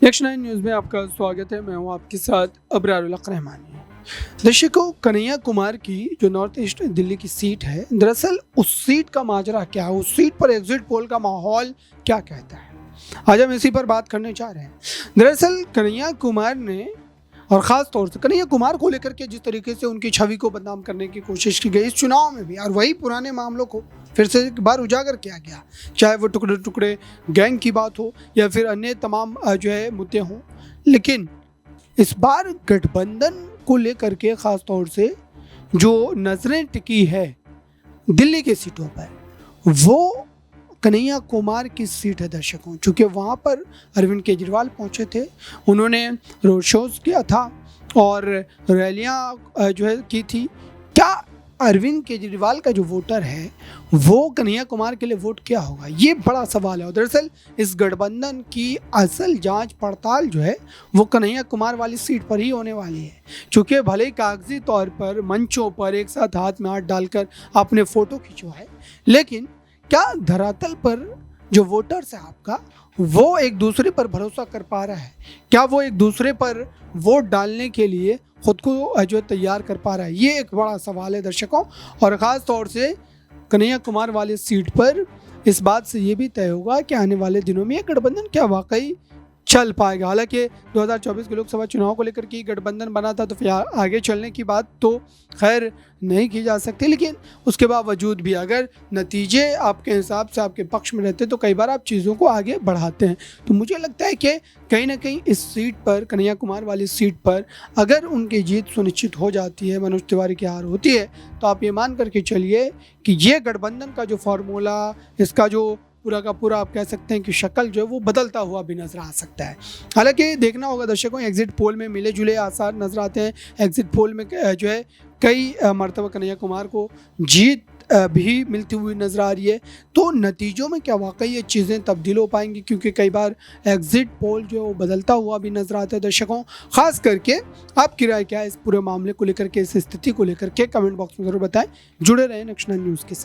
Next 9 news में आपका स्वागत है। मैं हूं आपके साथ अबरारुल हक रहमानी। दर्शकों, कन्हैया कुमार की जो नॉर्थ ईस्ट दिल्ली की सीट है, दरअसल उस सीट का माजरा क्या है, उस सीट पर एग्जिट पोल का माहौल क्या कहता है, आज हम इसी पर बात करने जा रहे हैं। दरअसल कन्हैया कुमार ने, और ख़ास तौर से कन्हैया कुमार को लेकर के जिस तरीके से उनकी छवि को बदनाम करने की कोशिश की गई इस चुनाव में भी, और वही पुराने मामलों को फिर से एक बार उजागर किया गया, चाहे वो टुकड़े टुकड़े गैंग की बात हो या फिर अन्य तमाम जो है मुद्दे हों। लेकिन इस बार गठबंधन को लेकर के ख़ास तौर से जो नज़रें टिकी है दिल्ली की सीटों पर, वो कन्हैया कुमार की सीट है दर्शकों। चूँकि वहाँ पर अरविंद केजरीवाल पहुँचे थे, उन्होंने रोड शोज़ किया था और रैलियाँ जो है की थी। क्या अरविंद केजरीवाल का जो वोटर है वो कन्हैया कुमार के लिए वोट किया होगा, ये बड़ा सवाल है। और दरअसल इस गठबंधन की असल जांच पड़ताल जो है वो कन्हैया कुमार वाली सीट पर ही होने वाली है। चूँकि भले ही कागजी तौर पर मंचों पर एक साथ हाथ में हाथ डालकर आपने फ़ोटो खिंचवाए, लेकिन क्या धरातल पर जो वोटर्स है आपका, वो एक दूसरे पर भरोसा कर पा रहा है? क्या वो एक दूसरे पर वोट डालने के लिए खुद को जो तैयार कर पा रहा है? ये एक बड़ा सवाल है दर्शकों। और ख़ास तौर से कन्हैया कुमार वाली सीट पर इस बात से ये भी तय होगा कि आने वाले दिनों में ये गठबंधन क्या वाकई चल पाएगा। हालांकि 2024 के लोकसभा चुनाव को लेकर के गठबंधन बना था, तो फिर आगे चलने की बात तो खैर नहीं की जा सकती, लेकिन उसके बावजूद भी अगर नतीजे आपके हिसाब से आपके पक्ष में रहते तो कई बार आप चीज़ों को आगे बढ़ाते हैं। तो मुझे लगता है कि कहीं ना कहीं इस सीट पर, कन्हैया कुमार वाली सीट पर, अगर उनकी जीत सुनिश्चित हो जाती है, मनोज तिवारी की हार होती है, तो आप ये मान करके चलिए कि ये गठबंधन का जो फार्मूला, इसका जो पूरा का पूरा आप कह सकते हैं कि शक्ल जो है वो बदलता हुआ भी नजर आ सकता है। हालांकि देखना होगा दर्शकों, एग्जिट पोल में मिले जुले आसार नजर आते हैं। एग्जिट पोल में जो है कई मरतबा कन्हैया कुमार को जीत भी मिलती हुई नजर आ रही है। तो नतीजों में क्या वाकई ये चीज़ें तब्दील हो पाएंगी, क्योंकि कई बार एग्जिट पोल जो है वो बदलता हुआ भी नजर आता है दर्शकों। खास करके आपकी राय क्या है इस पूरे मामले को लेकर के, इस स्थिति को लेकर के, कमेंट बॉक्स में ज़रूर बताएं। जुड़े रहें नेक्स्ट 9 न्यूज़ के साथ।